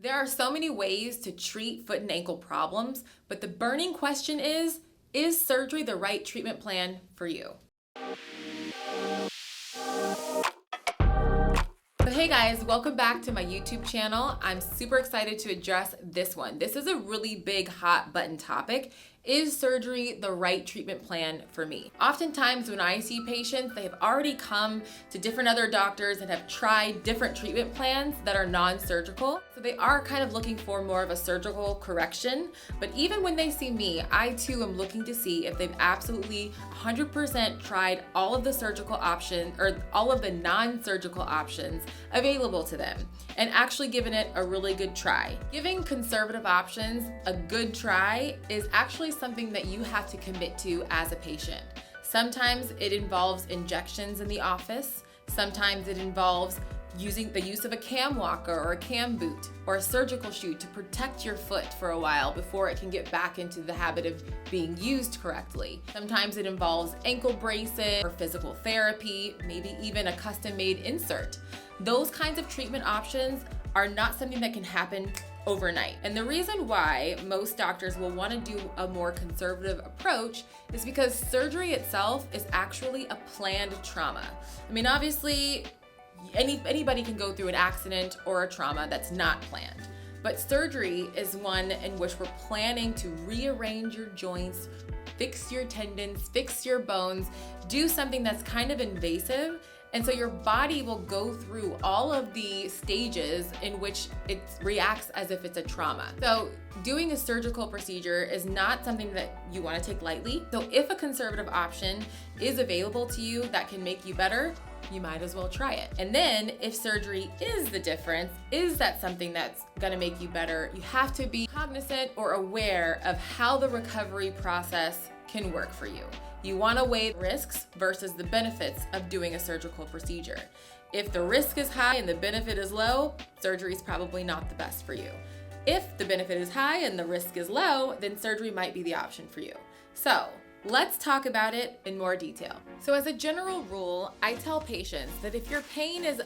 There are so many ways to treat foot and ankle problems, but the burning question is surgery the right treatment plan for you? So hey guys, welcome back to my YouTube channel. I'm super excited to address this one. This is a really big hot button topic. Is surgery the right treatment plan for me? Oftentimes when I see patients, they have already come to different other doctors and have tried different treatment plans that are non-surgical. So they are kind of looking for more of a surgical correction. But even when they see me, I too am looking to see if they've absolutely 100% tried all of the surgical options or all of the non-surgical options available to them and actually given it a really good try. Giving conservative options a good try is actually something that you have to commit to as a patient. Sometimes it involves injections in the office. Sometimes it involves using the use of a cam walker or a cam boot or a surgical shoe to protect your foot for a while before it can get back into the habit of being used correctly. Sometimes it involves ankle braces or physical therapy, maybe even a custom-made insert. Those kinds of treatment options are not something that can happen overnight. And the reason why most doctors will want to do a more conservative approach is because surgery itself is actually a planned trauma. I mean, obviously, anybody can go through an accident or a trauma that's not planned. But surgery is one in which we're planning to rearrange your joints, fix your tendons, fix your bones, do something that's kind of invasive. And so your body will go through all of the stages in which it reacts as if it's a trauma. So doing a surgical procedure is not something that you want to take lightly. So if a conservative option is available to you that can make you better, you might as well try it. And then if surgery is the difference, is that something that's gonna make you better, you have to be cognizant or aware of how the recovery process can work for you. You wanna weigh risks versus the benefits of doing a surgical procedure. If the risk is high and the benefit is low, surgery is probably not the best for you. If the benefit is high and the risk is low, then surgery might be the option for you. So let's talk about it in more detail. So as a general rule, I tell patients that if your pain is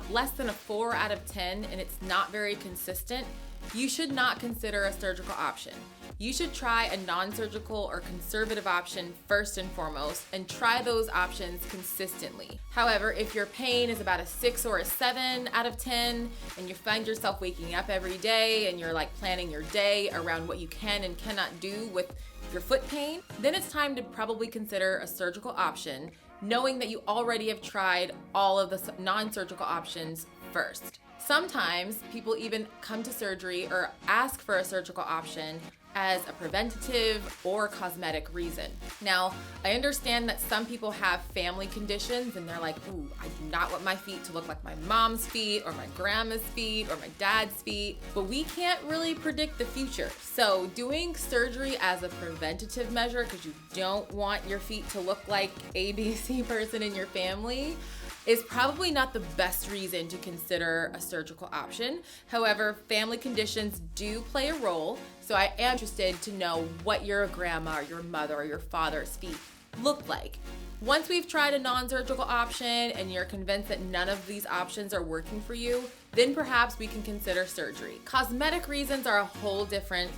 less than a 4 out of 10 and it's not very consistent, you should not consider a surgical option. You should try a non-surgical or conservative option first and foremost and try those options consistently. However, if your pain is about a 6 or a 7 out of 10 and you find yourself waking up every day and you're like planning your day around what you can and cannot do with your foot pain, then it's time to probably consider a surgical option, knowing that you already have tried all of the non-surgical options first. Sometimes people even come to surgery or ask for a surgical option as a preventative or cosmetic reason. Now, I understand that some people have family conditions and they're like, ooh, I do not want my feet to look like my mom's feet or my grandma's feet or my dad's feet, but we can't really predict the future. So doing surgery as a preventative measure because you don't want your feet to look like ABC person in your family is probably not the best reason to consider a surgical option. However, family conditions do play a role, so I am interested to know what your grandma or your mother or your father's feet look like. Once we've tried a non-surgical option and you're convinced that none of these options are working for you, then perhaps we can consider surgery. Cosmetic reasons are a whole different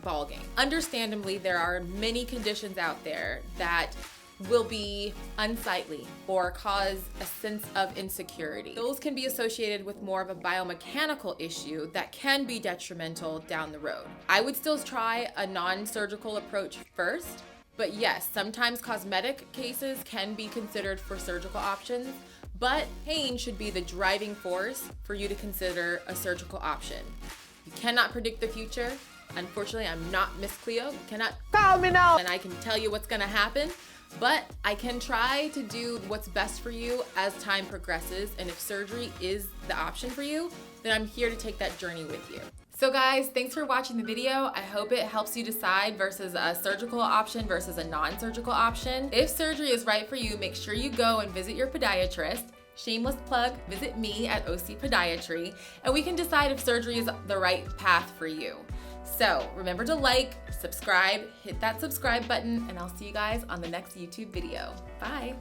ball game. Understandably, there are many conditions out there that will be unsightly or cause a sense of insecurity. Those can be associated with more of a biomechanical issue that can be detrimental down the road. I would still try a non-surgical approach first, but yes, sometimes cosmetic cases can be considered for surgical options, but pain should be the driving force for you to consider a surgical option. You cannot predict the future. Unfortunately, I'm not Miss Cleo. You cannot call me now, and I can tell you what's gonna happen. But I can try to do what's best for you as time progresses, and if surgery is the option for you, then I'm here to take that journey with you. So guys, thanks for watching the video. I hope it helps you decide versus a surgical option versus a non-surgical option. If surgery is right for you, make sure you go and visit your podiatrist. Shameless plug, visit me at OC Podiatry, and we can decide if surgery is the right path for you. So remember to like, subscribe, hit that subscribe button, and I'll see you guys on the next YouTube video. Bye.